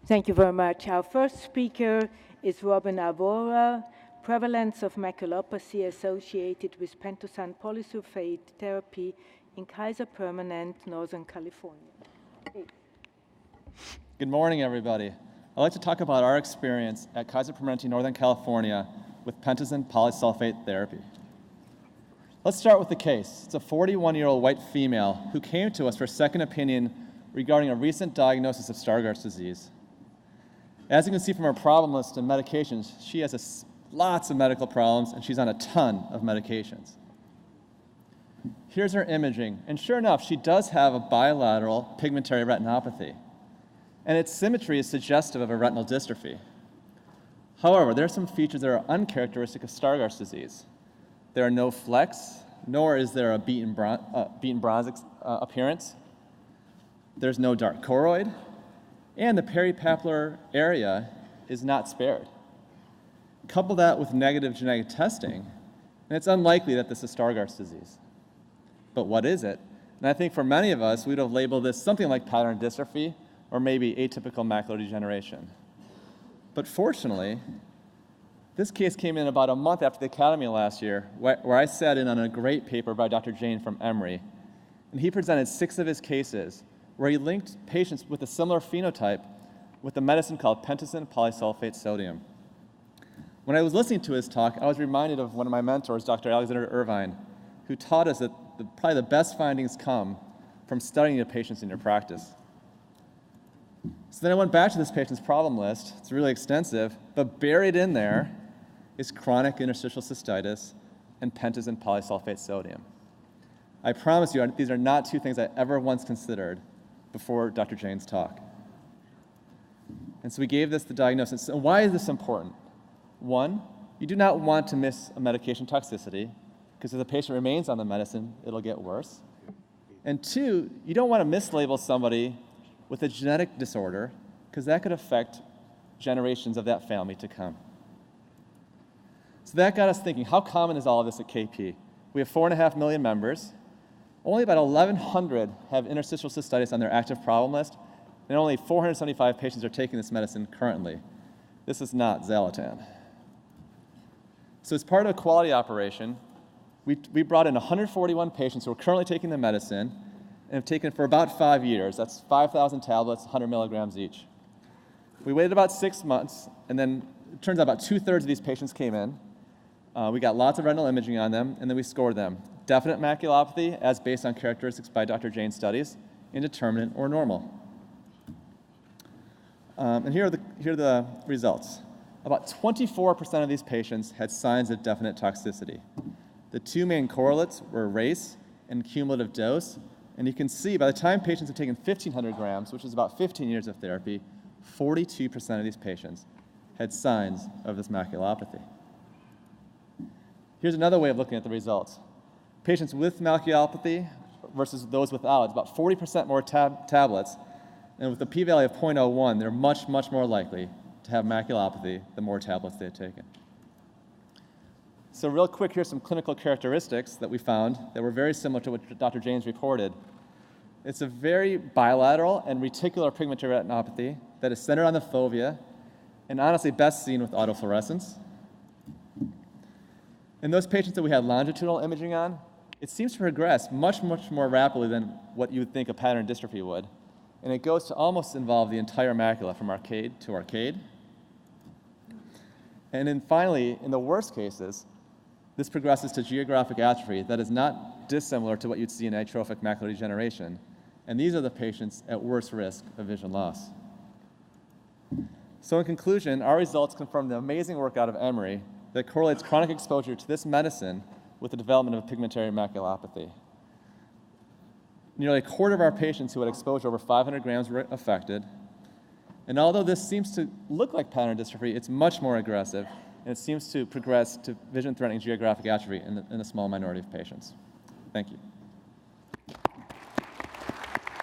Thank you very much. Our first speaker is Robin Arvora, Prevalence of Maculopathy associated with pentosan polysulfate therapy in Kaiser Permanente, Northern California. Hey. Good morning, everybody. I'd like to talk about our experience at Kaiser Permanente, Northern California with pentosan polysulfate therapy. Let's start with the case. It's a 41-year-old white female who came to us for a second opinion regarding a recent diagnosis of Stargardt's disease. As you can see from her problem list and medications, she has lots of medical problems and she's on a ton of medications. Here's her imaging, and sure enough, she does have a bilateral pigmentary retinopathy, and its symmetry is suggestive of a retinal dystrophy. However, there are some features that are uncharacteristic of Stargardt's disease. There are no flecks, nor is there a beaten bronze appearance. There's no dark choroid, and the peripapillar area is not spared. Couple that with negative genetic testing, and it's unlikely that this is Stargardt's disease. But what is it? And I think for many of us, we'd have labeled this something like pattern dystrophy or maybe atypical macular degeneration. But fortunately, this case came in about a month after the Academy last year, where I sat in on a great paper by Dr. Jain from Emory, and he presented 6 of his cases where he linked patients with a similar phenotype with a medicine called pentosan polysulfate sodium. When I was listening to his talk, I was reminded of one of my mentors, Dr. Alexander Irvine, who taught us that probably the best findings come from studying the patients in your practice. So then I went back to this patient's problem list. It's really extensive, but buried in there is chronic interstitial cystitis and pentosan polysulfate sodium. I promise you, these are not 2 things I ever once considered before Dr. Jain's talk. And so we gave this the diagnosis. And why is this important? 1, you do not want to miss a medication toxicity, because if the patient remains on the medicine, it'll get worse. And 2, you don't want to mislabel somebody with a genetic disorder, because that could affect generations of that family to come. So that got us thinking, how common is all of this at KP? We have 4.5 million members. Only about 1,100 have interstitial cystitis on their active problem list, and only 475 patients are taking this medicine currently. This is not Xalatan. So as part of a quality operation, we brought in 141 patients who are currently taking the medicine and have taken it for about 5 years. That's 5,000 tablets, 100 milligrams each. We waited about 6 months, and then it turns out about 2/3 of these patients came in. We got lots of retinal imaging on them, and then we scored them. Definite maculopathy, as based on characteristics by Dr. Jain's studies, indeterminate or normal. And here are the results. About 24% of these patients had signs of definite toxicity. The 2 main correlates were race and cumulative dose, and you can see by the time patients have taken 1,500 grams, which is about 15 years of therapy, 42% of these patients had signs of this maculopathy. Here's another way of looking at the results. Patients with maculopathy versus those without, it's about 40% more tablets, and with a p-value of 0.01, they're much, much more likely to have maculopathy the more tablets they've taken. So real quick, here's some clinical characteristics that we found that were very similar to what Dr. Jain's reported. It's a very bilateral and reticular pigmentary retinopathy that is centered on the fovea and honestly best seen with autofluorescence. In those patients that we had longitudinal imaging on, it seems to progress much, much more rapidly than what you would think a pattern dystrophy would. And it goes to almost involve the entire macula from arcade to arcade. And then finally, in the worst cases, this progresses to geographic atrophy that is not dissimilar to what you'd see in atrophic macular degeneration. And these are the patients at worst risk of vision loss. So in conclusion, our results confirm the amazing work out of Emory that correlates chronic exposure to this medicine with the development of pigmentary maculopathy. Nearly a quarter of our patients who had exposure over 500 grams were affected. And although this seems to look like pattern dystrophy, it's much more aggressive, and it seems to progress to vision-threatening geographic atrophy in a small minority of patients. Thank you.